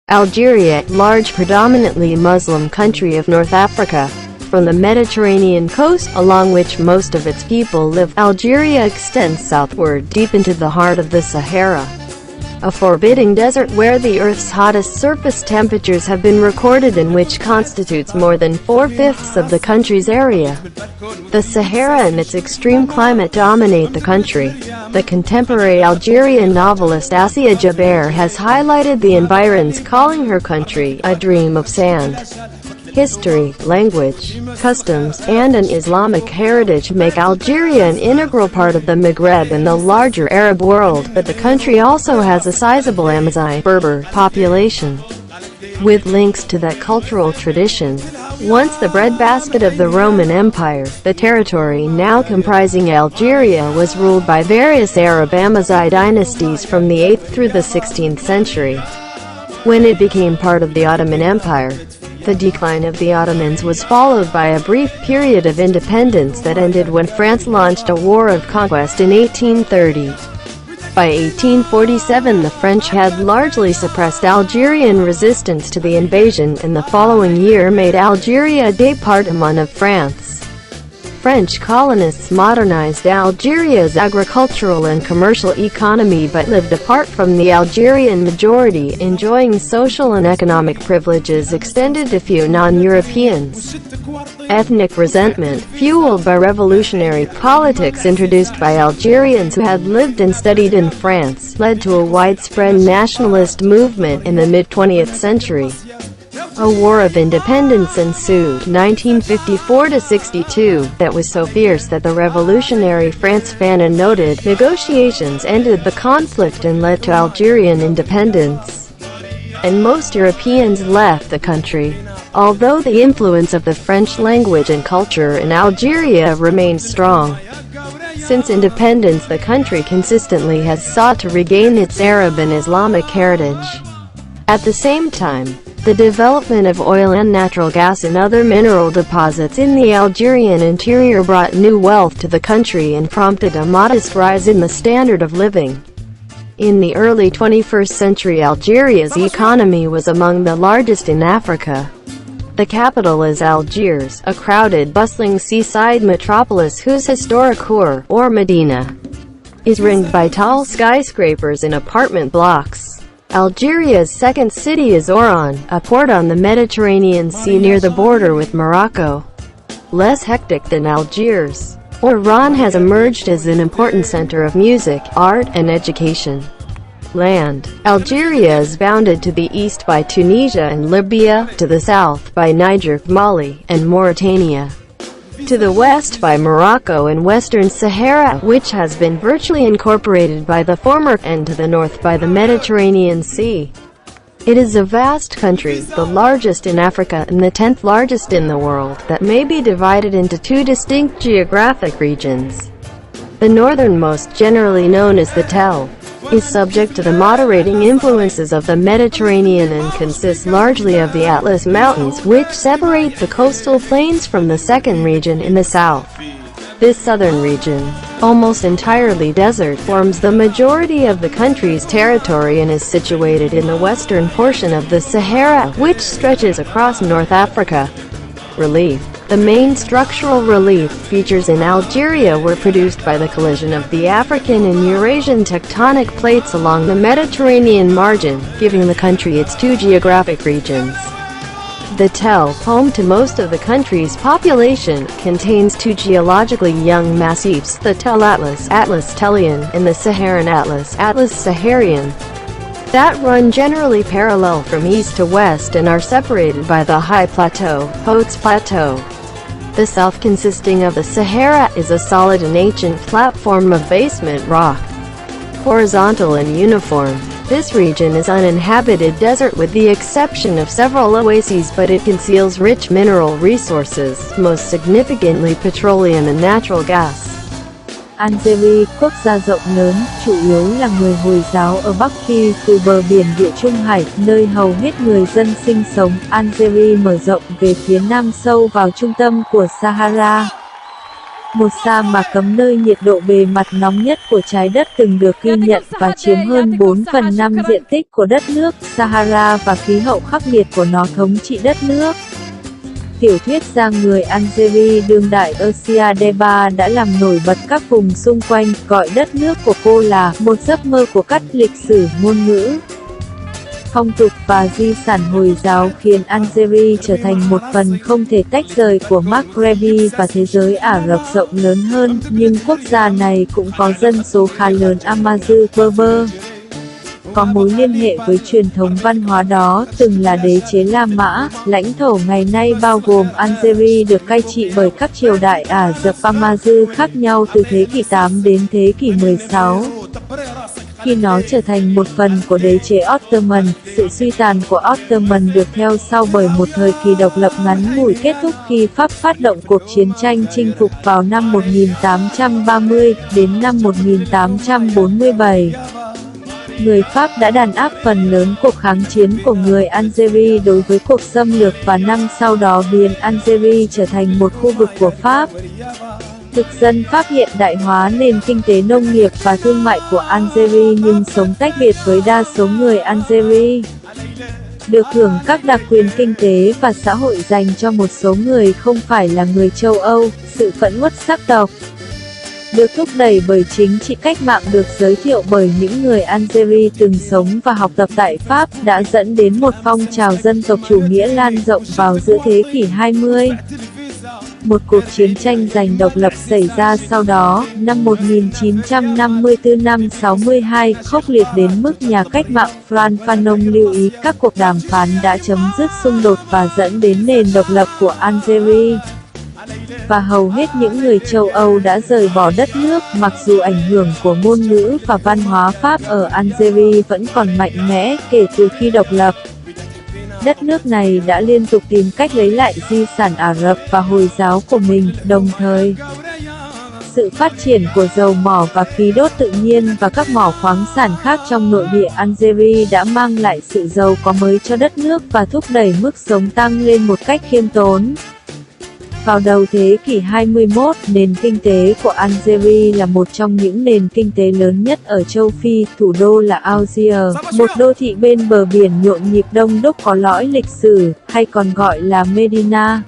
Algeria, large predominantly Muslim country of North Africa. From the Mediterranean coast, along which most of its people live, Algeria extends southward deep into the heart of the Sahara, a forbidding desert where the Earth's hottest surface temperatures have been recorded and which constitutes more than 4/5 of the country's area. The Sahara and its extreme climate dominate the country. The contemporary Algerian novelist Assia Jaber has highlighted the environs, calling her country a dream of sand. History, language, customs, and an Islamic heritage make Algeria an integral part of the Maghreb and the larger Arab world, but the country also has a sizable Amazigh Berber population, with links to that cultural tradition. Once the breadbasket of the Roman Empire, the territory now comprising Algeria was ruled by various Arab Amazigh dynasties from the 8th through the 16th century. When it became part of the Ottoman Empire, the decline of the Ottomans was followed by a brief period of independence that ended when France launched a war of conquest in 1830. By 1847 the French had largely suppressed Algerian resistance to the invasion, and the following year made Algeria a département of France. French colonists modernized Algeria's agricultural and commercial economy but lived apart from the Algerian majority, enjoying social and economic privileges extended to few non-Europeans. Ethnic resentment, fueled by revolutionary politics introduced by Algerians who had lived and studied in France, led to a widespread nationalist movement in the mid-20th century. A war of independence ensued, 1954–62, that was so fierce that the revolutionary France Fanon noted, negotiations ended the conflict and led to Algerian independence, and most Europeans left the country. Although the influence of the French language and culture in Algeria remains strong, since independence the country consistently has sought to regain its Arab and Islamic heritage. At the same time, the development of oil and natural gas and other mineral deposits in the Algerian interior brought new wealth to the country and prompted a modest rise in the standard of living. In the early 21st century, Algeria's economy was among the largest in Africa. The capital is Algiers, a crowded, bustling seaside metropolis whose historic core, or Medina, is ringed by tall skyscrapers and apartment blocks. Algeria's second city is Oran, a port on the Mediterranean Sea near the border with Morocco. Less hectic than Algiers, Oran has emerged as an important center of music, art, and education. Land. Algeria is bounded to the east by Tunisia and Libya, to the south by Niger, Mali, and Mauritania, to the west by Morocco and Western Sahara, which has been virtually incorporated by the former, and to the north by the Mediterranean Sea. It is a vast country, the largest in Africa and the 10th largest in the world, that may be divided into two distinct geographic regions. The northernmost, generally known as the Tell, is subject to the moderating influences of the Mediterranean and consists largely of the Atlas Mountains, which separate the coastal plains from the second region in the south. This southern region, almost entirely desert, forms the majority of the country's territory and is situated in the western portion of the Sahara, which stretches across North Africa. Relief. The main structural relief features in Algeria were produced by the collision of the African and Eurasian tectonic plates along the Mediterranean margin, giving the country its two geographic regions. The Tell, home to most of the country's population, contains two geologically young massifs, the Tell Atlas, Atlas Tellian, and the Saharan Atlas, Atlas Saharian, that run generally parallel from east to west and are separated by the high plateau, Hautes Plateau. The south, consisting of the Sahara, is a solid and ancient platform of basement rock, horizontal and uniform. This region is uninhabited desert with the exception of several oases, but it conceals rich mineral resources, most significantly petroleum and natural gas. Algeria, quốc gia rộng lớn, chủ yếu là người Hồi giáo ở Bắc Phi, từ bờ biển Địa Trung Hải, nơi hầu hết người dân sinh sống. Algeria mở rộng về phía nam sâu vào trung tâm của Sahara. một sa mạc cấm nơi nhiệt độ bề mặt nóng nhất của trái đất từng được ghi nhận và chiếm hơn 4/5 diện tích của đất nước Sahara và khí hậu khắc nghiệt của nó thống trị đất nước. Tiểu thuyết gia người Algeria đương đại Asia Deba đã làm nổi bật các vùng xung quanh, gọi đất nước của cô là một giấc mơ của cắt lịch sử ngôn ngữ. Phong tục và di sản Hồi giáo khiến Algeria trở thành một phần không thể tách rời của Maghrebi và thế giới Ả Rập rộng lớn hơn, nhưng quốc gia này cũng có dân số khá lớn Amazigh Berber. Có mối liên hệ với truyền thống văn hóa đó, từng là đế chế La Mã, lãnh thổ ngày nay bao gồm Algeria được cai trị bởi các triều đại Ả Rập Amazigh khác nhau từ thế kỷ 8 đến thế kỷ 16. Khi nó trở thành một phần của đế chế Ottoman, sự suy tàn của Ottoman được theo sau bởi một thời kỳ độc lập ngắn ngủi kết thúc khi Pháp phát động cuộc chiến tranh chinh phục vào năm 1830 đến năm 1847. Người Pháp đã đàn áp phần lớn cuộc kháng chiến của người Algeria đối với cuộc xâm lược và năm sau đó biến Algeria trở thành một khu vực của Pháp. Thực dân Pháp hiện đại hóa nền kinh tế nông nghiệp và thương mại của Algeria nhưng sống tách biệt với đa số người Algeria. Được hưởng các đặc quyền kinh tế và xã hội dành cho một số người không phải là người châu Âu, sự phẫn uất sắc tộc được thúc đẩy bởi chính trị cách mạng được giới thiệu bởi những người Algeria từng sống và học tập tại Pháp đã dẫn đến một phong trào dân tộc chủ nghĩa lan rộng vào giữa thế kỷ 20. Một cuộc chiến tranh giành độc lập xảy ra sau đó, năm 1954 năm 62, khốc liệt đến mức nhà cách mạng Frantz Fanon lưu ý các cuộc đàm phán đã chấm dứt xung đột và dẫn đến nền độc lập của Algeria. Và hầu hết những người châu Âu đã rời bỏ đất nước, mặc dù ảnh hưởng của ngôn ngữ và văn hóa Pháp ở Algeria vẫn còn mạnh mẽ kể từ khi độc lập. Đất nước này đã liên tục tìm cách lấy lại di sản Ả Rập và Hồi giáo của mình, đồng thời sự phát triển của dầu mỏ và khí đốt tự nhiên và các mỏ khoáng sản khác trong nội địa Algeria đã mang lại sự giàu có mới cho đất nước và thúc đẩy mức sống tăng lên một cách khiêm tốn. Vào đầu thế kỷ 21, nền kinh tế của Algeria là một trong những nền kinh tế lớn nhất ở châu Phi, thủ đô là Algiers, một đô thị bên bờ biển nhộn nhịp đông đúc có lõi lịch sử, hay còn gọi là Medina.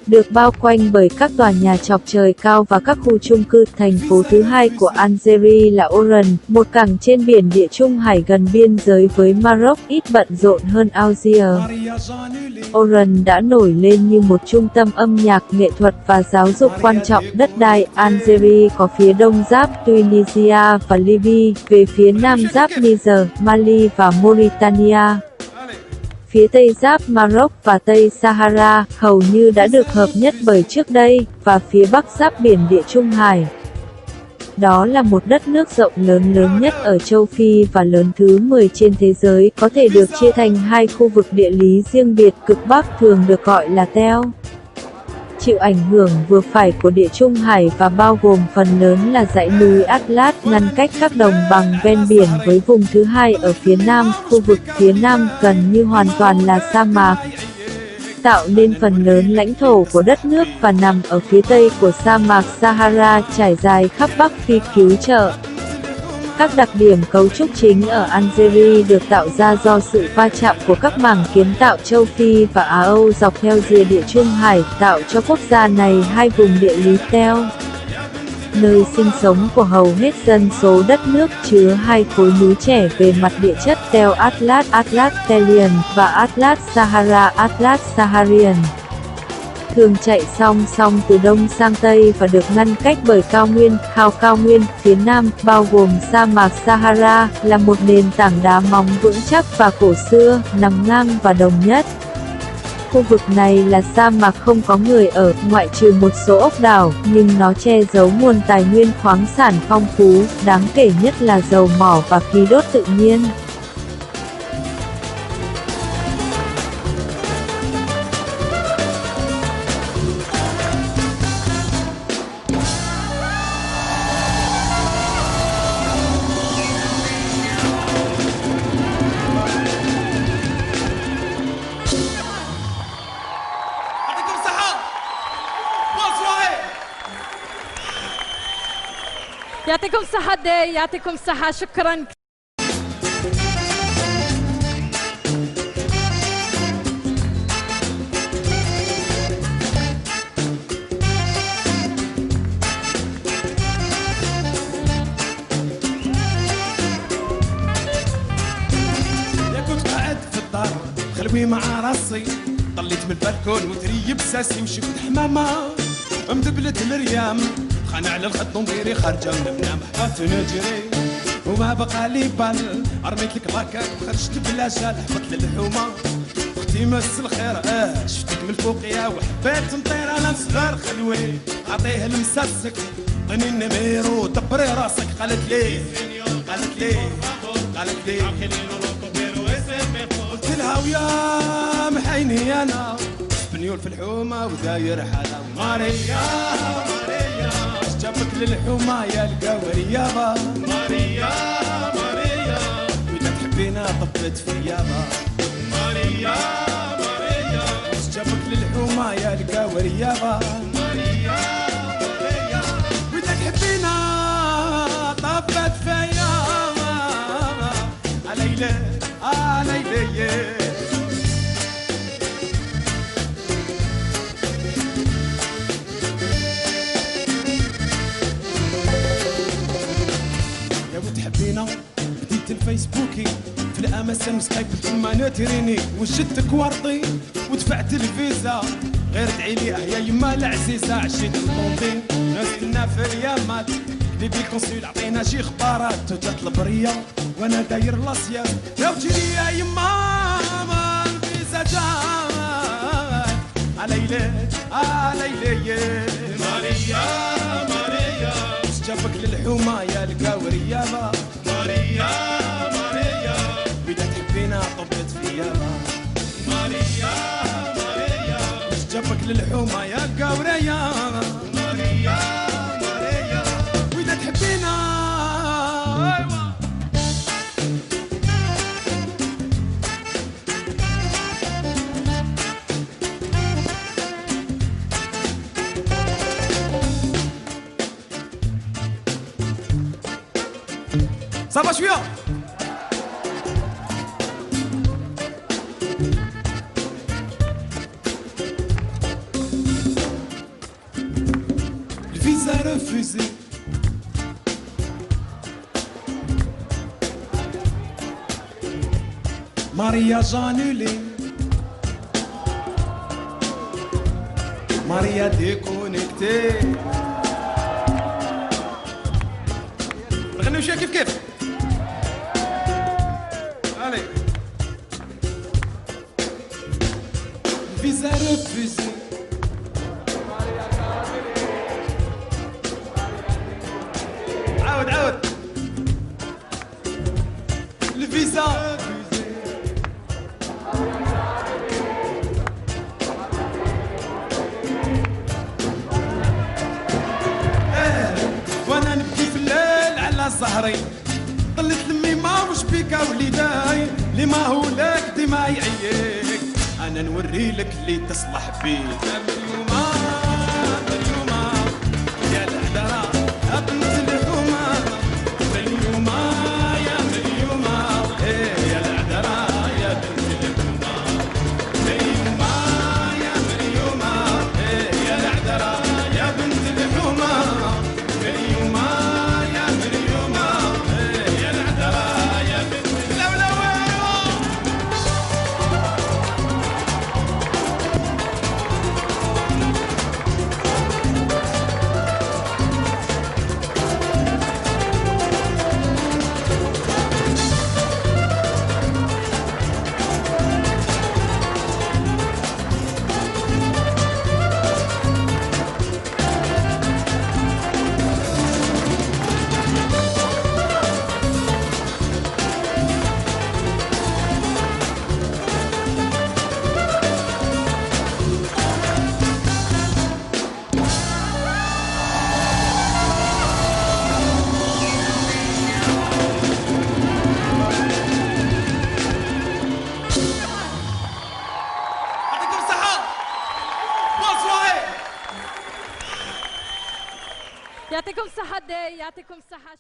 Được bao quanh bởi các tòa nhà chọc trời cao và các khu chung cư. Thành phố thứ hai của Algeria là Oran, một cảng trên biển Địa Trung Hải gần biên giới với Maroc, ít bận rộn hơn Algiers. Oran đã nổi lên như một trung tâm âm nhạc, nghệ thuật và giáo dục quan trọng. Đất đai Algeria có phía đông giáp Tunisia và Libya, về phía nam giáp Niger, Mali và Mauritania. Phía tây giáp Maroc và Tây Sahara, hầu như đã được hợp nhất bởi trước đây, và phía bắc giáp biển Địa Trung Hải. Đó là một đất nước rộng lớn nhất ở châu Phi và lớn thứ 10 trên thế giới, có thể được chia thành hai khu vực địa lý riêng biệt. Cực Bắc thường được gọi là Teo, chịu ảnh hưởng vừa phải của Địa Trung Hải và bao gồm phần lớn là dãy núi Atlas ngăn cách các đồng bằng ven biển với vùng thứ hai ở phía nam. Khu vực phía nam gần như hoàn toàn là sa mạc, tạo nên phần lớn lãnh thổ của đất nước, và nằm ở phía tây của sa mạc Sahara trải dài khắp Bắc Phi cứu trợ. Các đặc điểm cấu trúc chính ở Algeria được tạo ra do sự va chạm của các mảng kiến tạo châu Phi và Á Âu dọc theo rìa Địa Trung Hải, tạo cho quốc gia này hai vùng địa lý Teo, nơi sinh sống của hầu hết dân số đất nước, chứa hai khối núi trẻ về mặt địa chất Teo Atlas, Atlas Telian, và Atlas Sahara, Atlas Saharian, thường chạy song song từ đông sang tây và được ngăn cách bởi cao nguyên. Cao nguyên phía nam, bao gồm sa mạc Sahara, là một nền tảng đá móng vững chắc và cổ xưa, nằm ngang và đồng nhất. Khu vực này là sa mạc không có người ở, ngoại trừ một số ốc đảo, nhưng nó che giấu nguồn tài nguyên khoáng sản phong phú, đáng kể nhất là dầu mỏ và khí đốt tự nhiên. يعطيكم الصحة داي، يعطيكم الصحة، شكرا. خلوي مع راسي طليت من البالكون وتريب ساسي وشفت حمامة مدبلت الريام خان على الخط ونطيري خارجة من منام حبات نجري وما بقى لي بال رميت لك باكاك وخرجت بلا شال حبط للحومة اختي مس الخير شفتك من الفوق يا وحبيت نطير انا صغار خلوي اعطيه المساسك عطيني النميرو دبري راسك قالت لي قلت لها ويا محيني انا اسبنيول في الحومه وداير حاله ماريا جابك للحومه يا القاوريه ماريا واذا تحبينا طبت في يابا ماريا جابك للحومه يا القاوريه ماريا واذا تحبينا طبت في يابا عليلي يا وتحبينا بديت الفيسبوكي في الامازون سكايب ثم نتريني وشدتك ورطي ودفعت الفيزا غير ادعي لي يا يما العزيزه عشيت الطوندين نستنى في اليامات ديبي كونسول عطينا شي خبارات تطلب ريا وانا داير لاسياس يا وجيلي يا يما الفيزا جات عليلي ماريا جابك للحومه يا القاوريه ماريا بدها تحبينا طبت في يابا ماريا جابك للحومه يا القاوريه ماريا واذا تحبينا ايوه صافا شويه الفيزا رفوزي ماريا جانولي ماريا ديكونيكتي نغنيو شويه كيف allez visa refusé عاود الفيزا وانا نبكي في الليل على زهري طلت لمي ما وش بيك وليداي اللي ما هو لك ديما يعيك انا نوري لك اللي تصلح فيه مريومة يا العذراء بنت الحومة مريومة يا مريومة يا العذراء يا بنت الحومة مريومة يا مريومة يا العذراء يا بنت الحومة مريومة يا مريومة يا العذراء يا بنت الحومة. الغد يعطيكم الصحة.